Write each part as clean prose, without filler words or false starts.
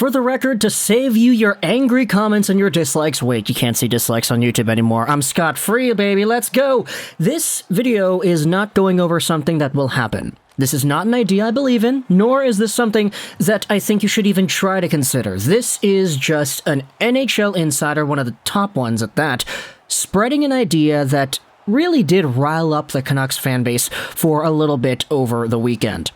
For the record, to save you your angry comments and your dislikes, wait, you can't see dislikes on YouTube anymore. I'm scot-free, baby, let's go! This video is not going over something that will happen. This is not an idea I believe in, nor is this something that I think you should even try to consider. This is just an NHL insider, one of the top ones at that, spreading an idea that really did rile up the Canucks fan base for a little bit over the weekend.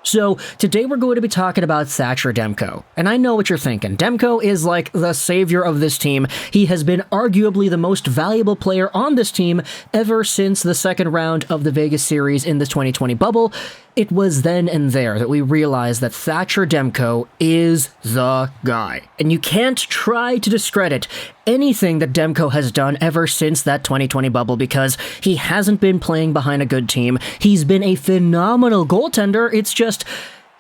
So, today we're going to be talking about Thatcher Demko. And I know what you're thinking. Demko is like the savior of this team. He has been arguably the most valuable player on this team ever since the second round of the Vegas series in the 2020 bubble. It was then and there that we realized that Thatcher Demko is the guy. And you can't try to discredit anything that Demko has done ever since that 2020 bubble because he hasn't been playing behind a good team. He's been a phenomenal goaltender. It's just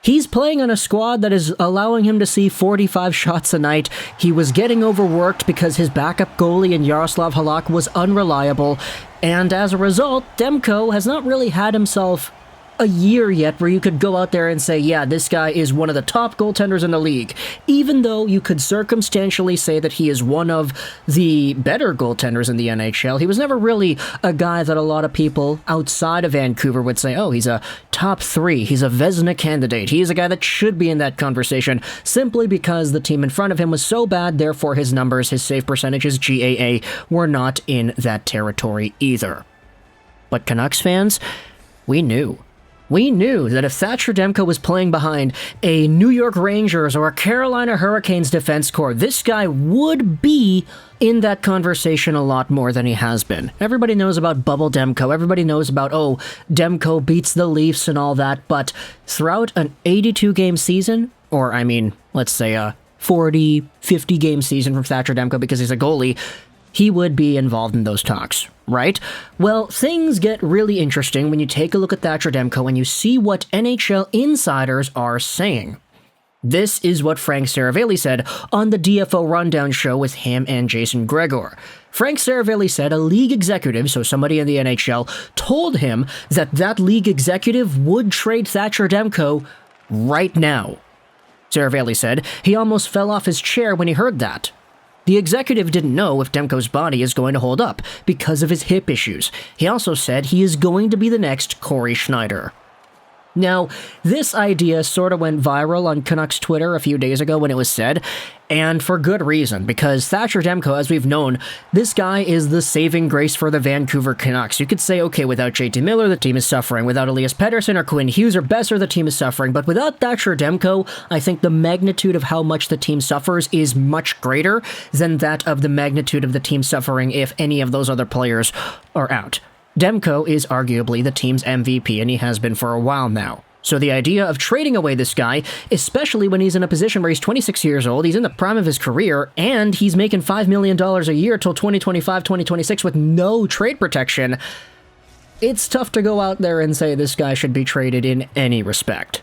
he's playing on a squad that is allowing him to see 45 shots a night. He was getting overworked because his backup goalie in Yaroslav Halak was unreliable. And as a result, Demko has not really had himself a year yet where you could go out there and say, yeah, this guy is one of the top goaltenders in the league, even though you could circumstantially say that he is one of the better goaltenders in the NHL. He was never really a guy that a lot of people outside of Vancouver would say, oh, he's a top three, he's a Vezina candidate, he's a guy that should be in that conversation, simply because the team in front of him was so bad, therefore his numbers, his save percentage, his GAA, were not in that territory either. But Canucks fans, we knew. We knew that if Thatcher Demko was playing behind a New York Rangers or a Carolina Hurricanes defense core, this guy would be in that conversation a lot more than he has been. Everybody knows about Bubble Demko. Everybody knows about, oh, Demko beats the Leafs and all that. But throughout an 82-game season, or I mean, let's say a 40, 50-game season from Thatcher Demko because he's a goalie, he would be involved in those talks, right? Well, things get really interesting when you take a look at Thatcher Demko and you see what NHL insiders are saying. This is what Frank Seravalli said on the DFO Rundown show with him and Jason Gregor. Frank Seravalli said a league executive, so somebody in the NHL, told him that that league executive would trade Thatcher Demko right now. Seravalli said he almost fell off his chair when he heard that. The executive didn't know if Demko's body is going to hold up because of his hip issues. He also said he is going to be the next Cory Schneider. Now, this idea sort of went viral on Canucks Twitter a few days ago when it was said, and for good reason, because Thatcher Demko, as we've known, this guy is the saving grace for the Vancouver Canucks. You could say, okay, without JT Miller, the team is suffering. Without Elias Pettersson or Quinn Hughes or Besser, the team is suffering. But without Thatcher Demko, I think the magnitude of how much the team suffers is much greater than that of the magnitude of the team suffering if any of those other players are out. Demko is arguably the team's MVP, and he has been for a while now. So the idea of trading away this guy, especially when he's in a position where he's 26 years old, he's in the prime of his career, and he's making $5 million a year till 2025, 2026 with no trade protection, it's tough to go out there and say this guy should be traded in any respect.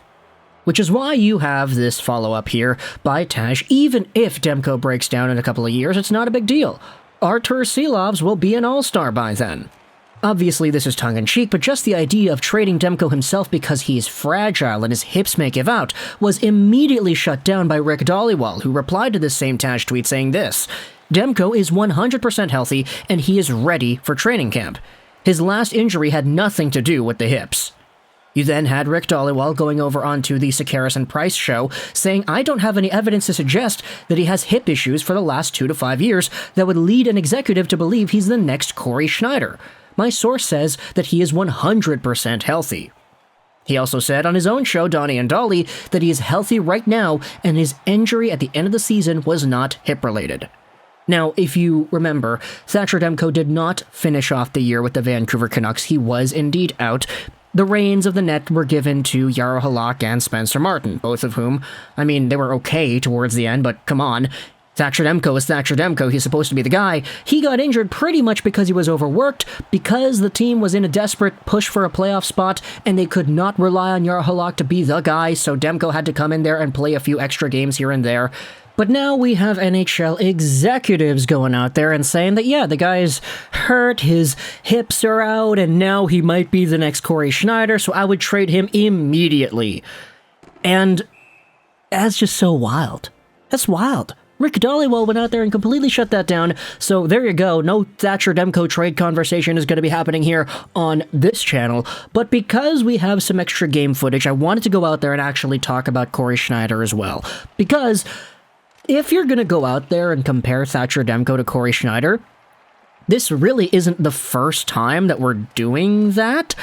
Which is why you have this follow-up here by Taj. Even if Demko breaks down in a couple of years, it's not a big deal. Artur Silovs will be an all-star by then. Obviously, this is tongue-in-cheek, but just the idea of trading Demko himself because he's fragile and his hips may give out was immediately shut down by Rick Dhaliwal, who replied to this same Taj tweet saying this: Demko is 100% healthy and he is ready for training camp. His last injury had nothing to do with the hips. You then had Rick Dhaliwal going over onto the Sekeres and Price show saying, I don't have any evidence to suggest that he has hip issues for the last 2 to 5 years that would lead an executive to believe he's the next Cory Schneider. My source says that he is 100% healthy. He also said on his own show, Donnie and Dolly, that he is healthy right now and his injury at the end of the season was not hip-related. Now, if you remember, Thatcher Demko did not finish off the year with the Vancouver Canucks. He was indeed out. The reins of the net were given to Jaro Halak and Spencer Martin, both of whom, I mean, they were okay towards the end, but come on. Thatcher Demko is Thatcher Demko, he's supposed to be the guy. He got injured pretty much because he was overworked, because the team was in a desperate push for a playoff spot, and they could not rely on Jaro Halak to be the guy, so Demko had to come in there and play a few extra games here and there. But now we have NHL executives going out there and saying that, yeah, the guy's hurt, his hips are out, and now he might be the next Cory Schneider, so I would trade him immediately. And that's just so wild. That's wild. Rick Dhaliwal went out there and completely shut that down, so there you go. No Thatcher Demko trade conversation is going to be happening here on this channel, but because we have some extra game footage, I wanted to go out there and actually talk about Cory Schneider as well. Because if you're going to go out there and compare Thatcher Demko to Cory Schneider, this really isn't the first time that we're doing that.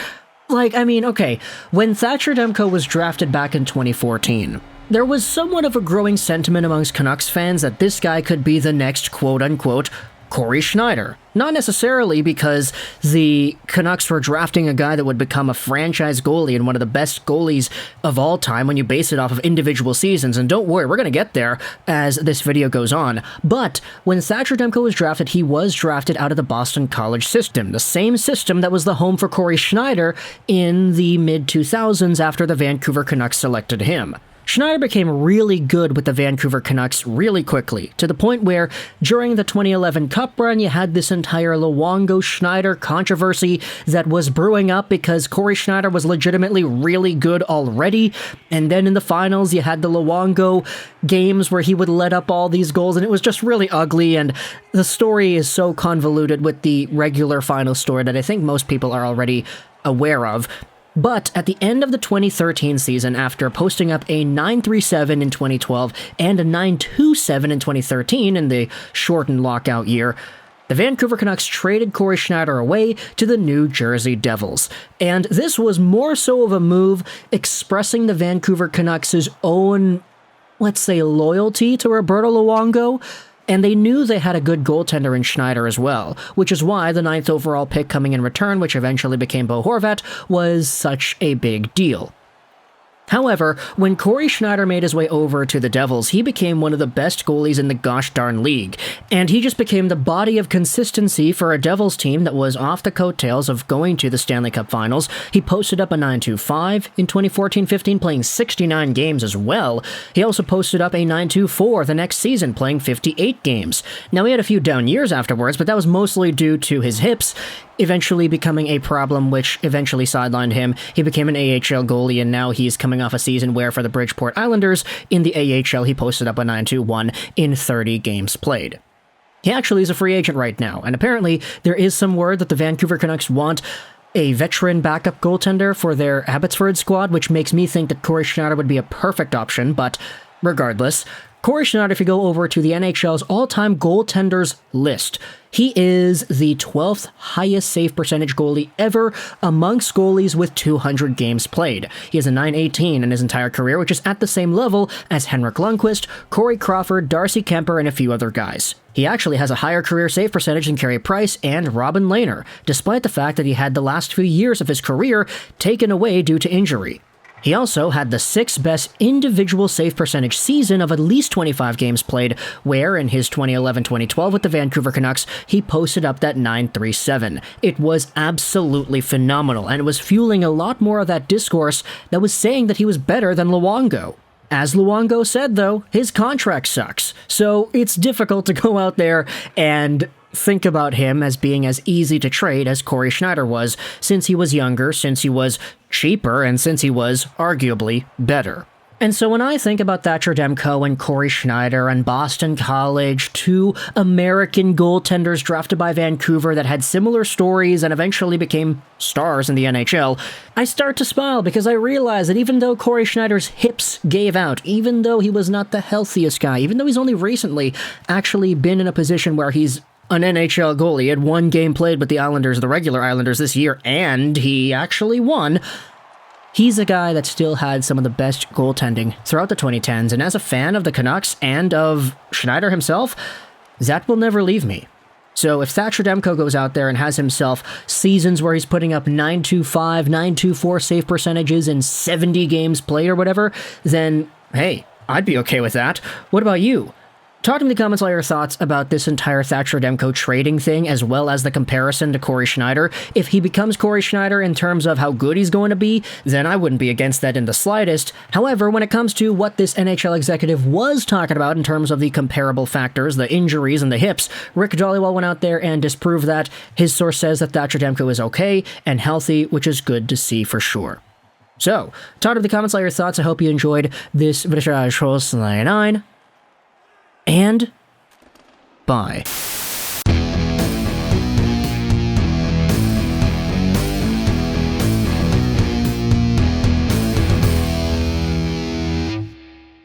Like, I mean, okay, when Thatcher Demko was drafted back in 2014, there was somewhat of a growing sentiment amongst Canucks fans that this guy could be the next quote-unquote Cory Schneider. Not necessarily because the Canucks were drafting a guy that would become a franchise goalie and one of the best goalies of all time when you base it off of individual seasons, and don't worry, we're going to get there as this video goes on. But when Thatcher Demko was drafted, he was drafted out of the Boston College system, the same system that was the home for Cory Schneider in the mid-2000s after the Vancouver Canucks selected him. Schneider became really good with the Vancouver Canucks really quickly, to the point where during the 2011 Cup run, you had this entire Luongo-Schneider controversy that was brewing up because Cory Schneider was legitimately really good already, and then in the finals, you had the Luongo games where he would let up all these goals, and it was just really ugly, and the story is so convoluted with the regular final story that I think most people are already aware of. But at the end of the 2013 season, after posting up a 9.37 in 2012 and a 9.27 in 2013 in the shortened lockout year, the Vancouver Canucks traded Cory Schneider away to the New Jersey Devils. And this was more so of a move expressing the Vancouver Canucks' own, let's say, loyalty to Roberto Luongo. And they knew they had a good goaltender in Schneider as well, which is why the 9th overall pick coming in return, which eventually became Bo Horvat, was such a big deal. However, when Cory Schneider made his way over to the Devils, he became one of the best goalies in the gosh darn league, and he just became the body of consistency for a Devils team that was off the coattails of going to the Stanley Cup Finals. He posted up a 9.25 in 2014-15, playing 69 games as well. He also posted up a 9.24 the next season, playing 58 games. Now, he had a few down years afterwards, but that was mostly due to his hips eventually becoming a problem, which eventually sidelined him. He became an AHL goalie, and now he's coming off a season where, for the Bridgeport Islanders, in the AHL, he posted up a 9.21 in 30 games played. He actually is a free agent right now, and apparently there is some word that the Vancouver Canucks want a veteran backup goaltender for their Abbotsford squad, which makes me think that Cory Schneider would be a perfect option, but regardless, Cory Schneider, if you go over to the NHL's all-time goaltenders list, he is the 12th highest save percentage goalie ever amongst goalies with 200 games played. He has a 9.18 in his entire career, which is at the same level as Henrik Lundqvist, Corey Crawford, Darcy Kemper, and a few other guys. He actually has a higher career save percentage than Carey Price and Robin Lehner, despite the fact that he had the last few years of his career taken away due to injury. He also had the 6th best individual save percentage season of at least 25 games played, where in his 2011-2012 with the Vancouver Canucks, he posted up that 9.37. It was absolutely phenomenal, and it was fueling a lot more of that discourse that was saying that he was better than Luongo. As Luongo said, though, his contract sucks, so it's difficult to go out there and think about him as being as easy to trade as Cory Schneider was, since he was younger, since he was cheaper, and since he was arguably better. And so when I think about Thatcher Demko and Cory Schneider and Boston College, two American goaltenders drafted by Vancouver that had similar stories and eventually became stars in the NHL, I start to smile because I realize that even though Cory Schneider's hips gave out, even though he was not the healthiest guy, even though he's only recently actually been in a position where he's an NHL goalie, he had one game played with the Islanders, the regular Islanders this year, and he actually won. He's a guy that still had some of the best goaltending throughout the 2010s, and as a fan of the Canucks and of Schneider himself, that will never leave me. So if Thatcher Demko goes out there and has himself seasons where he's putting up 9.25, 9.24 save percentages in 70 games played or whatever, then hey, I'd be okay with that. What about you? Talk to me in the comments all your thoughts about this entire Thatcher Demko trading thing, as well as the comparison to Cory Schneider. If he becomes Cory Schneider in terms of how good he's going to be, then I wouldn't be against that in the slightest. However, when it comes to what this NHL executive was talking about in terms of the comparable factors, the injuries and the hips, Rick Dhaliwal went out there and disproved that. His source says that Thatcher Demko is okay and healthy, which is good to see for sure. So, talk to me in the comments all your thoughts. I hope you enjoyed this video. And bye.